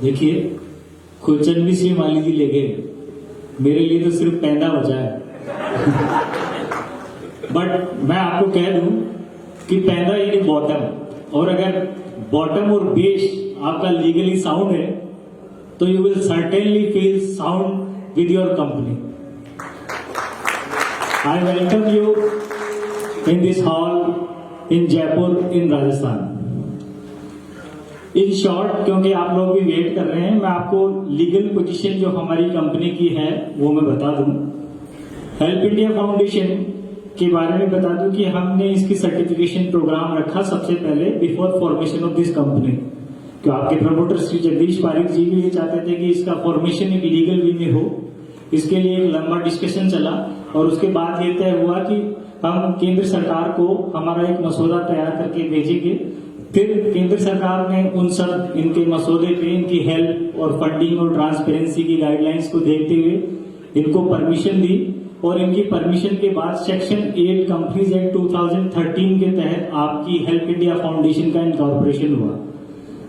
देखिए, खुलचंद भी सिंह माली जी ले गए, मेरे लिए तो सिर्फ पैदा बचा है। बट मैं आपको कह दूं कि पैदा यानी बॉटम, और अगर बॉटम और बेस आपका लीगली साउंड है तो you will certainly feel sound with your company. I welcome you in this hall in Jaipur in Rajasthan. In short, क्योंकि आप लोग भी वेट कर रहे हैं, मैं आपको लीगल पोजीशन जो हमारी कंपनी की है वो मैं बता दूं। हेल्प इंडिया फाउंडेशन के बारे में बता दूं कि हमने इसकी सर्टिफिकेशन प्रोग्राम रखा सबसे पहले before formation of this company. तो आपके प्रमोटर श्री जगदीश पारिक जी भी ये चाहते थे कि इसका फॉर्मेशन एक लीगल वे में हो। इसके लिए एक लंबा डिस्कशन चला और उसके बाद ये तय हुआ कि हम केंद्र सरकार को हमारा एक मसौदा तैयार करके भेजेंगे। फिर केंद्र सरकार ने उन सब इनके मसौदे पे इनकी हेल्प और फंडिंग और ट्रांसपेरेंसी की गाइडलाइंस को देखते हुए इनको परमिशन दी, और इनकी परमिशन के बाद सेक्शन 8 कंपनीज एक्ट 2013 के तहत आपकी हेल्प इंडिया फाउंडेशन का इनकॉर्पोरेशन हुआ।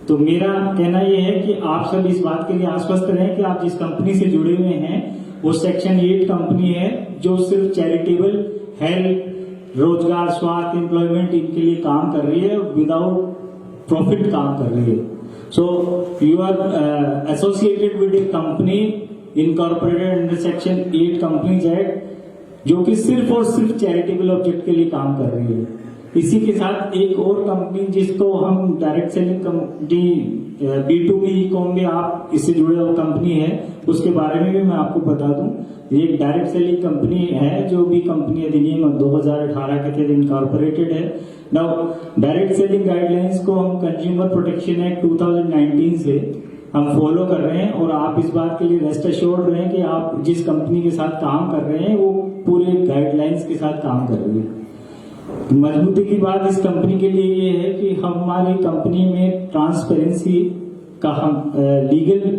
तो मेरा कहना यह है कि आप सब इस बात के लिए आश्वस्त रहें कि आप जिस कंपनी से जुड़े हुए हैं वो सेक्शन 8 कंपनी है जो सिर्फ चैरिटेबल, हेल्थ, रोजगार, स्वास्थ्य, एम्प्लॉयमेंट इनके लिए काम कर रही है, विदाउट प्रॉफिट काम कर रही है। So you are associated with a company incorporated under section 8 companies act, जो कि सिर्फ और सिर्फ चैरिटेबल ऑब्जेक्ट के लिए काम कर रही है। इसी के साथ एक और कंपनी जिसको हम direct selling company B2B e-com में आप इससे जुड़े हुए कंपनी है, उसके बारे में भी मैं आपको बता दूं। ये एक डायरेक्ट सेलिंग कंपनी है जो भी कंपनी अधिनियम 2018 के तहत इनकॉर्पोरेटेड है। नाउ डायरेक्ट सेलिंग गाइडलाइंस को हम कंज्यूमर प्रोटेक्शन एक्ट 2019 से हम फॉलो कर रहे हैं, और आप इस बात के लिए रेस्ट एश्योर्ड रहें कि आप जिस कंपनी के साथ काम कर रहे हैं वो पूरे गाइडलाइंस के साथ काम कर रही है। मजबूती की बात इस कंपनी के लिए ये है कि हमारी कंपनी में ट्रांसपेरेंसी का हम लीगल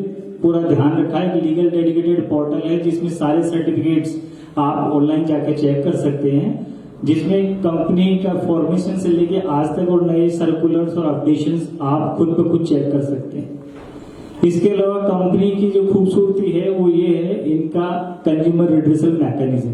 पूरा ध्यान रखा है कि लीगल डेडिकेटेड पोर्टल है जिसमें सारे सर्टिफिकेट्स आप ऑनलाइन जाकर चेक कर सकते हैं, जिसमें कंपनी का फॉर्मेशन से लेके आज तक और नए सर्कुलर्स और अपडेशंस आप खुद ब खुद चेक कर सकते हैं। इसके अलावा कंपनी की जो खूबसूरती है वो ये है इनका consumer redressal mechanism.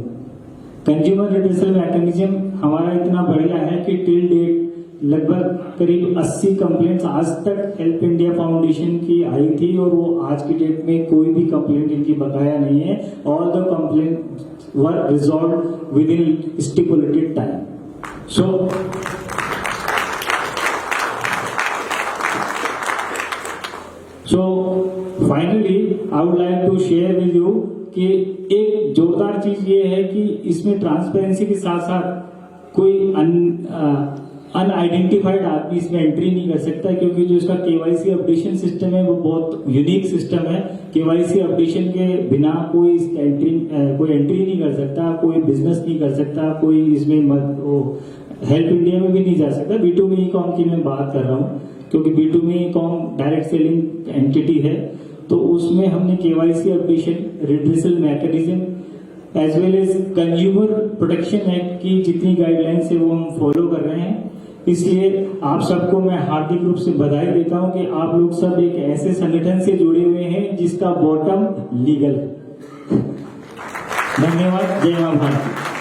Consumer redressal mechanism हमारा इतना बढ़िया है कि टिल डेट लगभग करीब 80 कंप्लेंट्स आज तक हेल्प इंडिया फाउंडेशन की आई थी, और वो आज की डेट में कोई भी कंप्लेंट इनकी बकाया नहीं है। All the complaint were resolved within stipulated time. So finally I would like to share with you कि एक जोरदार चीज ये है कि इसमें ट्रांसपेरेंसी के साथ साथ कोई अनआइडेंटिफाइड आदमी इसमें एंट्री नहीं कर सकता, क्योंकि जो इसका केवाईसी अपडेशन सिस्टम है वो बहुत यूनिक सिस्टम है। केवाईसी अपडेशन के बिना कोई एंट्री नहीं कर सकता, कोई बिजनेस नहीं कर सकता, कोई इसमें हेल्प इंडिया में भी नहीं जा सकता। B2B ई-कॉम की मैं बात कर रहा हूँ, क्योंकि B2B e-com direct selling entity है, तो उसमें हमने KYC updation, redressal mechanism as well as consumer protection act की जितनी गाइडलाइंस है वो हम फॉलो कर रहे हैं। इसलिए आप सबको मैं हार्दिक रूप से बधाई देता हूं कि आप लोग सब एक ऐसे संगठन से जुड़े हुए हैं जिसका बॉटम लीगल है। धन्यवाद। जय मां भारती।